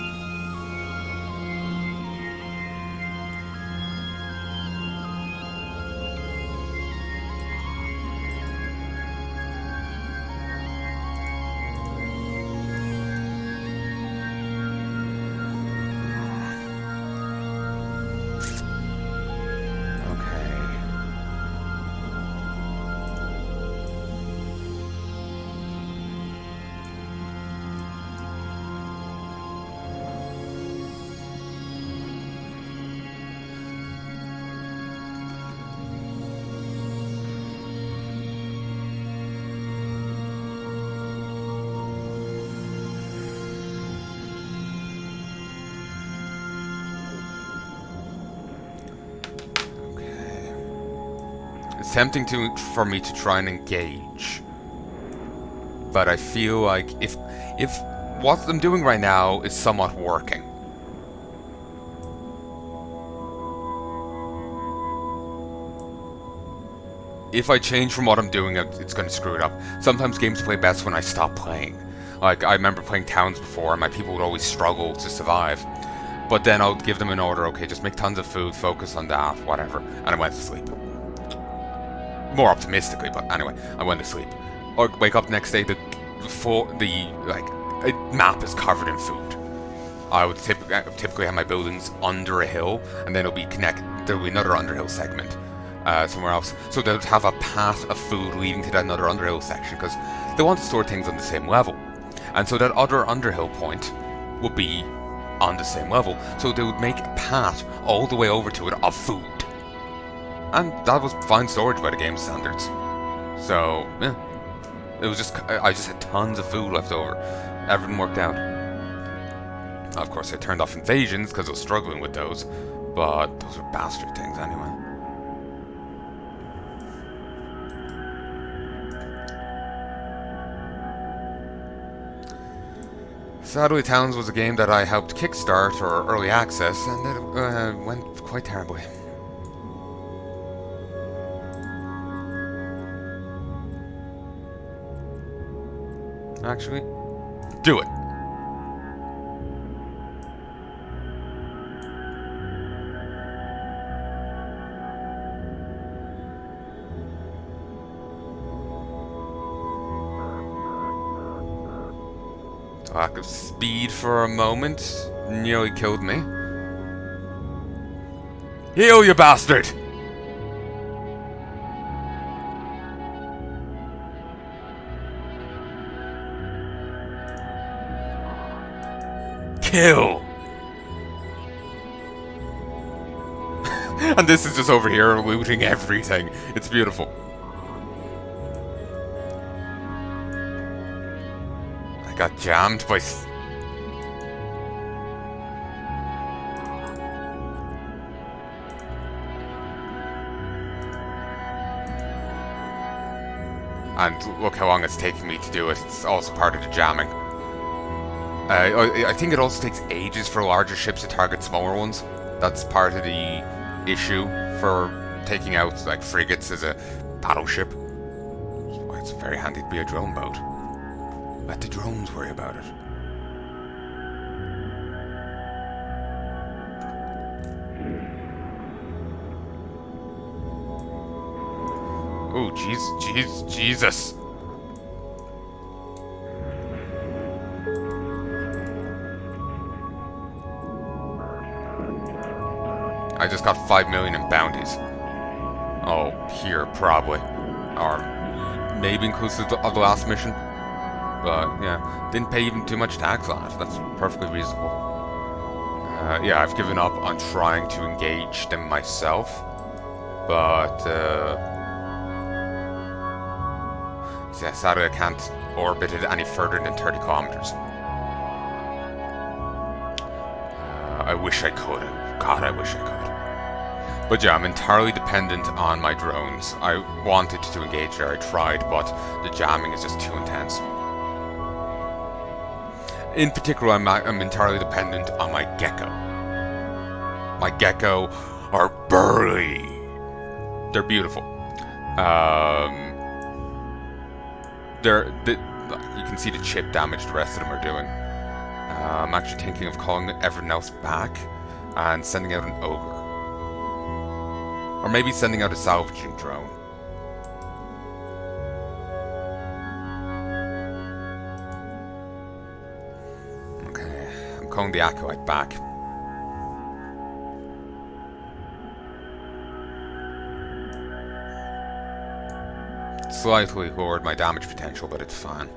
tempting for me to try and engage, but I feel like if what I'm doing right now is somewhat working. If I change from what I'm doing, it's going to screw it up. Sometimes games play best when I stop playing. Like, I remember playing Towns before, and my people would always struggle to survive. But then I'll give them an order, okay, just make tons of food, focus on that, whatever. And I went to sleep. More optimistically, but anyway, I went to sleep. Or wake up the next day, the map is covered in food. I would typically have my buildings under a hill, and then there'll be another underhill segment. Somewhere else, so they'll have a path of food leading to that another underhill section, because they want to store things on the same level, and so that other underhill point would be on the same level, so they would make a path all the way over to it of food, and that was fine storage by the game standards. So yeah, it was just I just had tons of food left over. Everything worked out. Of course, I turned off invasions because I was struggling with those, but those were bastard things anyway. Sadly, Towns was a game that I helped kickstart or early access, and it went quite terribly. Actually, do it! Lack of speed for a moment nearly killed me. Heal, you bastard! Kill! And this is just over here looting everything. It's beautiful. Got jammed by and look how long it's taking me to do it. It's also part of the jamming. I think it also takes ages for larger ships to target smaller ones. That's part of the issue for taking out like frigates as a battleship. That's why it's very handy to be a drone boat. Let the drones worry about it. Oh, Jesus. I just got 5 million in bounties. Oh, here, probably. Or maybe inclusive of the last mission. But, yeah, didn't pay even too much tax on it. That's perfectly reasonable. Yeah, I've given up on trying to engage them myself. But, yeah, sadly I can't orbit it any further than 30 kilometers. I wish I could. God, I wish I could. But yeah, I'm entirely dependent on my drones. I wanted to engage there, I tried, but the jamming is just too intense. In particular, I'm entirely dependent on my gecko. My gecko are burly. They're beautiful. You can see the chip damage the rest of them are doing. I'm actually thinking of calling everyone else back and sending out an ogre. Or maybe sending out a salvaging drone. Okay, I'm calling the acolyte back. Slightly lowered my damage potential, but it's fine.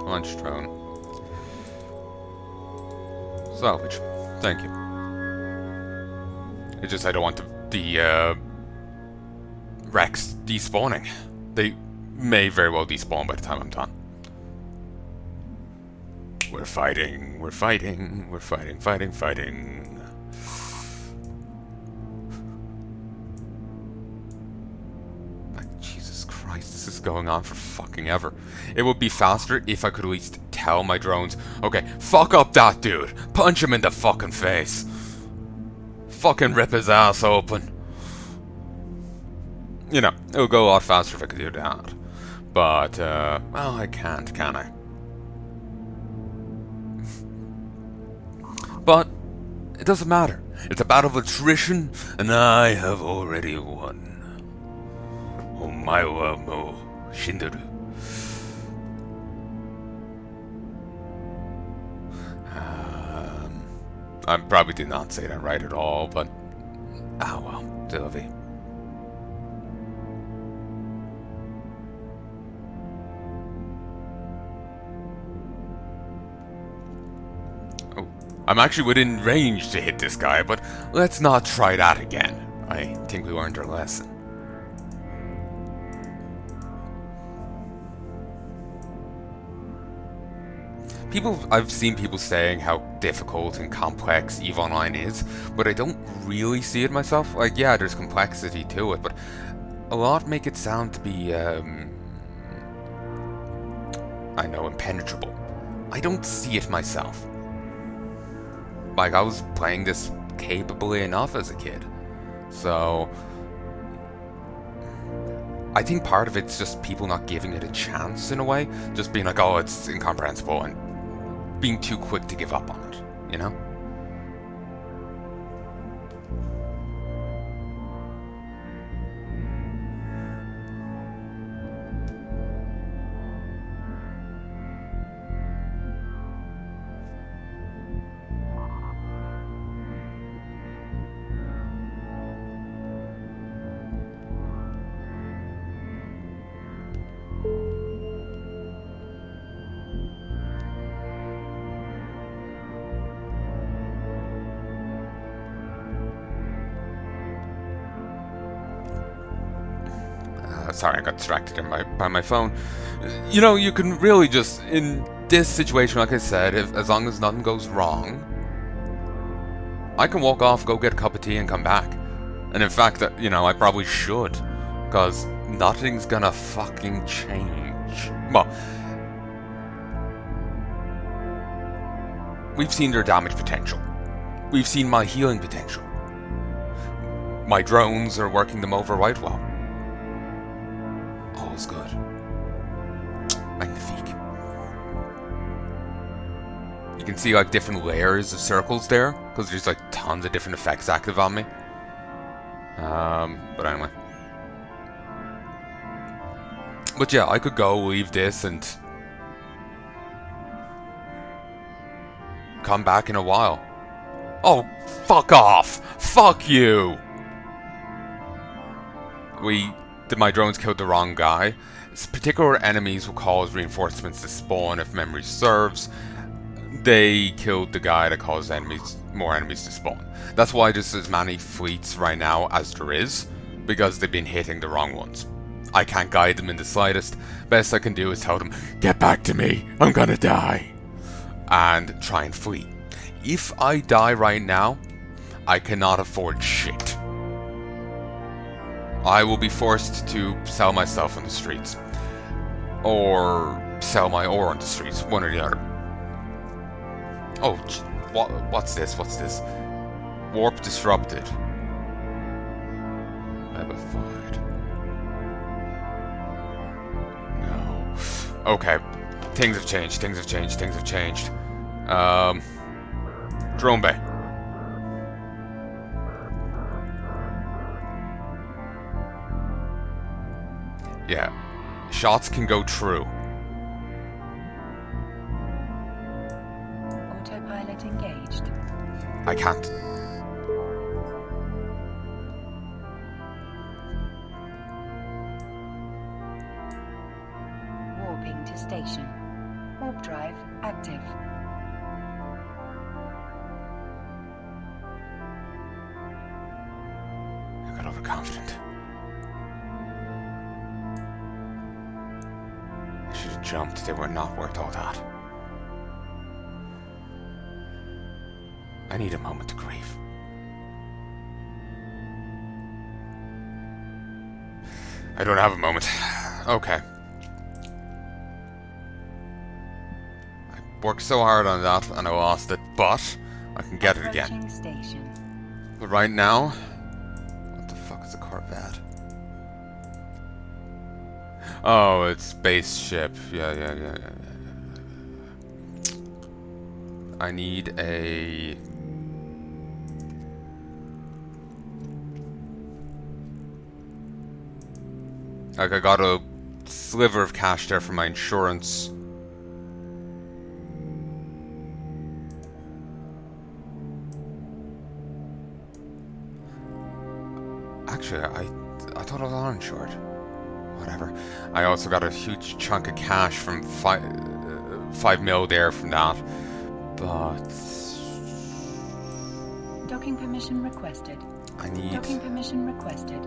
Launch drone. Salvage. Thank you. It's just I don't want the Rex despawning. They may very well despawn by the time I'm done. We're fighting, fighting. Christ, this is going on for fucking ever. It would be faster if I could at least tell my drones, okay, fuck up that dude. Punch him in the fucking face. Fucking rip his ass open. You know, it would go a lot faster if I could do that. But, well, I can't, can I? But, it doesn't matter. It's a battle of attrition, and I have already won. Omae wa mou shinderu. I probably did not say that right at all, but... ah well, Sylvie. I'm actually within range to hit this guy, but let's not try that again. I think we learned our lesson. I've seen people saying how difficult and complex EVE Online is, but I don't really see it myself. Like, yeah, there's complexity to it, but a lot make it sound to be, I know, impenetrable. I don't see it myself. Like, I was playing this capably enough as a kid. So, I think part of it's just people not giving it a chance in a way. Just being like, oh, it's incomprehensible, and being too quick to give up on it, you know? Sorry, I got distracted by my phone. You know, you can really just, in this situation, like I said, as long as nothing goes wrong, I can walk off, go get a cup of tea, and come back. And in fact, you know, I probably should, because nothing's gonna fucking change. Well, we've seen their damage potential. We've seen my healing potential. My drones are working them over right well. All is good. Magnifique. You can see like different layers of circles there, because there's like tons of different effects active on me. But anyway. But yeah, I could go leave this and come back in a while. Oh, fuck off! Fuck you! My drones killed the wrong guy. Particular enemies will cause reinforcements to spawn if memory serves. They killed the guy that caused more enemies to spawn. That's why there's as many fleets right now as there is, because they've been hitting the wrong ones. I can't guide them in the slightest. Best I can do is tell them, get back to me, I'm gonna die. And try and flee. If I die right now, I cannot afford shit. I will be forced to sell myself on the streets. Or sell my ore on the streets, one or the other. Oh, what's this? What's this? Warp disrupted. Megafied. No. Okay. Things have changed, things have changed, things have changed. Drone bay. Yeah. Shots can go true. Autopilot engaged. I can't. Warping to station. Warp drive active. I got overconfident. I should have jumped. They were not worth all that. I need a moment to grieve. I don't have a moment. Okay. I worked so hard on that and I lost it, but I can get it again. Approaching station. But right now, what the fuck is a Corvette? Oh, it's spaceship. Yeah. I need a... Like, I got a sliver of cash there for my insurance. Actually, I thought I was uninsured. Whatever. I also got a huge chunk of cash from 5 mil there from that. But... Docking permission requested. I need... Docking permission requested.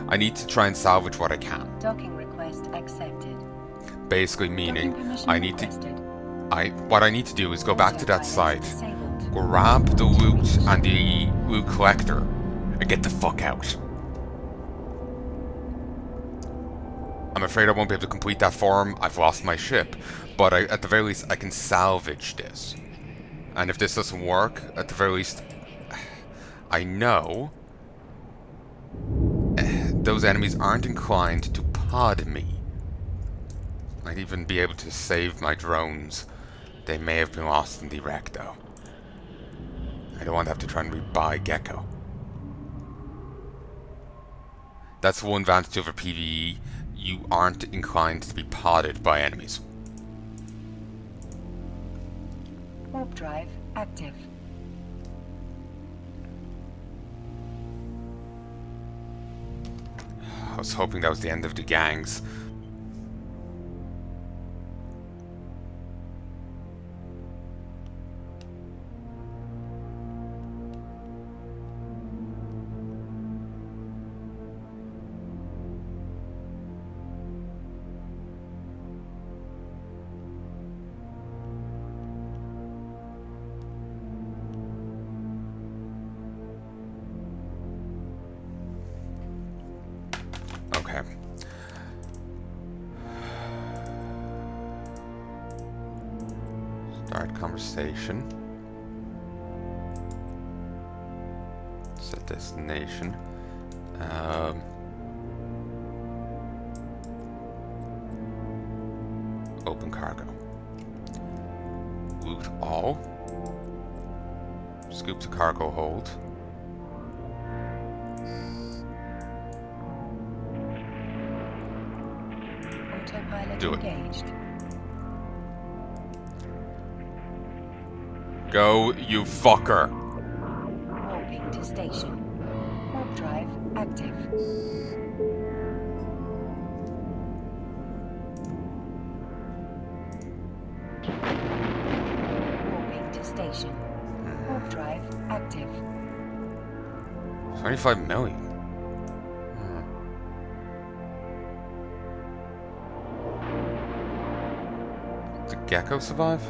I need to try and salvage what I can. Docking request accepted. Basically meaning Docking permission I need requested. what I need to do is go back to that site, Disabled. grab the loot and the loot collector, and get the fuck out. I'm afraid I won't be able to complete that form. I've lost my ship, but at the very least I can salvage this. And if this doesn't work, at the very least I know those enemies aren't inclined to pod me. I'd even be able to save my drones. They may have been lost in the wreck though. I don't want to have to try and rebuy Gecko. That's one advantage over PvE. You aren't inclined to be podded by enemies. Warp drive active. I was hoping that was the end of the gangs. Okay. Start conversation. Set destination. Open cargo. Loot all. Scoop to cargo hold. Autopilot Do it. engaged. Go, you fucker! Warping to station. Warp drive active. Warping to station. Warp drive active. 25 million. Did Gecko survive?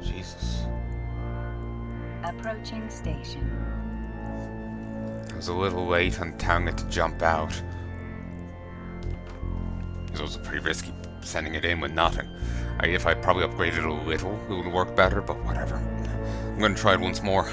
Jesus. Approaching station. I was a little late on telling it to jump out. It was also pretty risky sending it in with nothing. If I probably upgraded it a little, it would work better, but whatever. I'm gonna try it once more.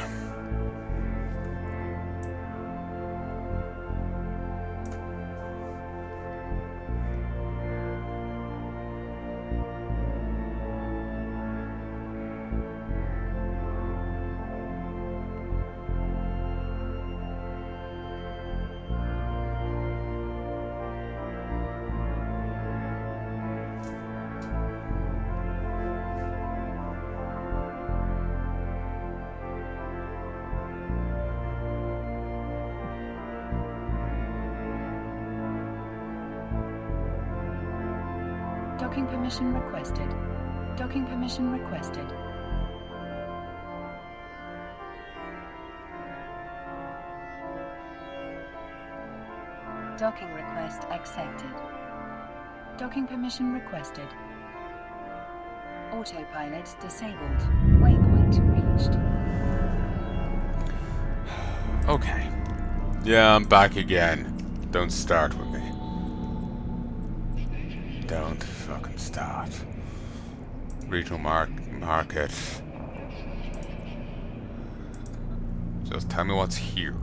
Docking permission requested. Docking permission requested. Docking request accepted. Docking permission requested. Autopilot disabled. Waypoint reached. Okay. Yeah, I'm back again. Don't start with me. Don't fucking start. Regional market. Just tell me what's here.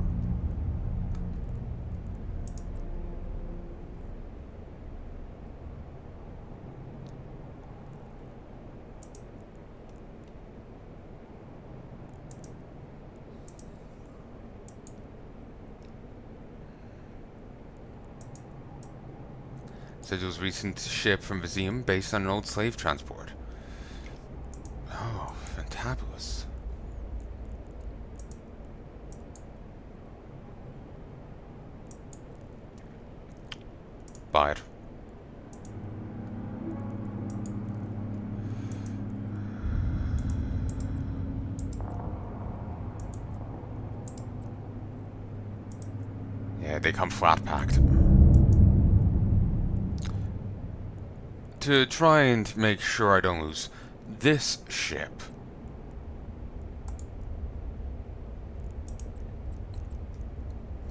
Said it was a recent ship from Vizium based on an old slave transport. Oh, fantabulous. Buy it. Yeah, they come flat packed. To try and make sure I don't lose this ship.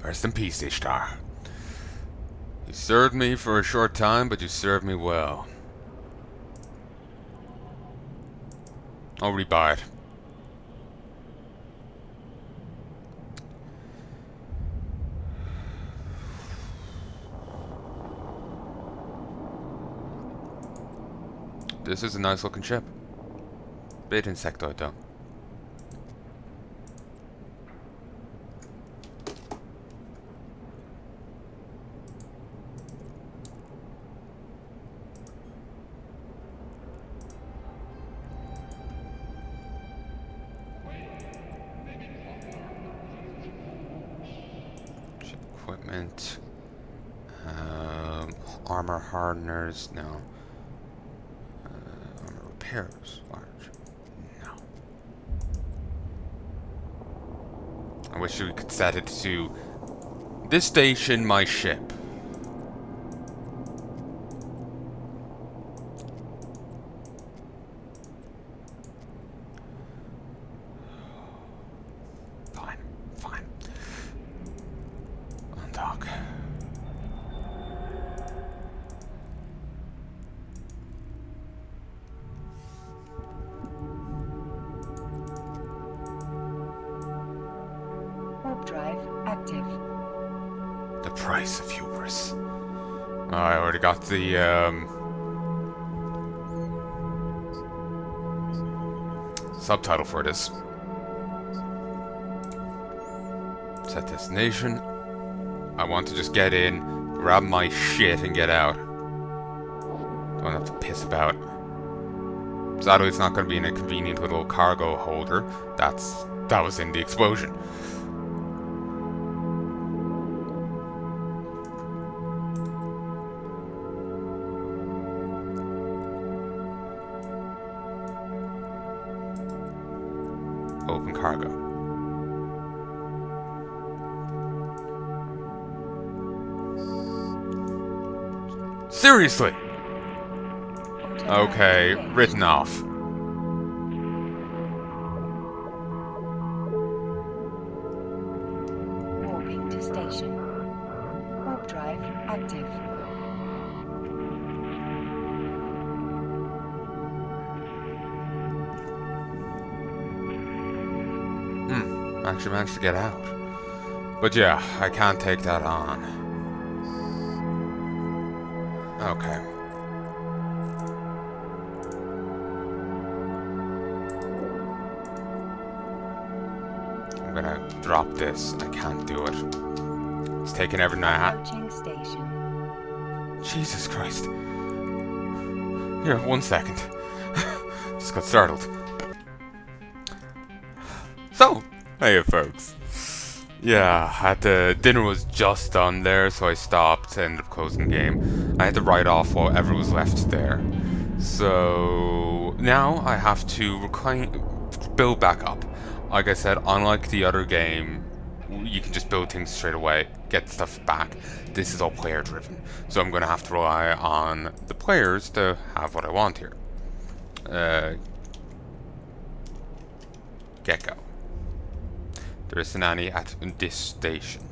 Rest in peace, Ishtar. You served me for a short time, but you served me well. I'll rebuy it. This is a nice looking ship. Bit insectoid though. Ship equipment. Armor hardeners, no. Armor repairs, large. No. I wish we could set it to this station, my ship. Fine, fine. Undock. The price of hubris. Oh, I already got the subtitle for this. Set destination. I want to just get in, grab my shit, and get out. Don't have to piss about. Sadly, it's not going to be in a convenient little cargo holder. That was in the explosion. Open cargo. Seriously? Okay, written off. Warping to station. Warp drive active. Actually managed to get out. But yeah, I can't take that on. Okay. I'm gonna drop this. I can't do it. It's taking every night. Approaching station. Jesus Christ. Here, 1 second. Just got startled. So, hey folks. Yeah, dinner was just done there, so I stopped, ended up closing the game. I had to write off whatever was left there. So now I have to build back up. Like I said, unlike the other game, you can just build things straight away, get stuff back. This is all player driven, so I'm going to have to rely on the players to have what I want here. Gecko. There is a nanny at this station.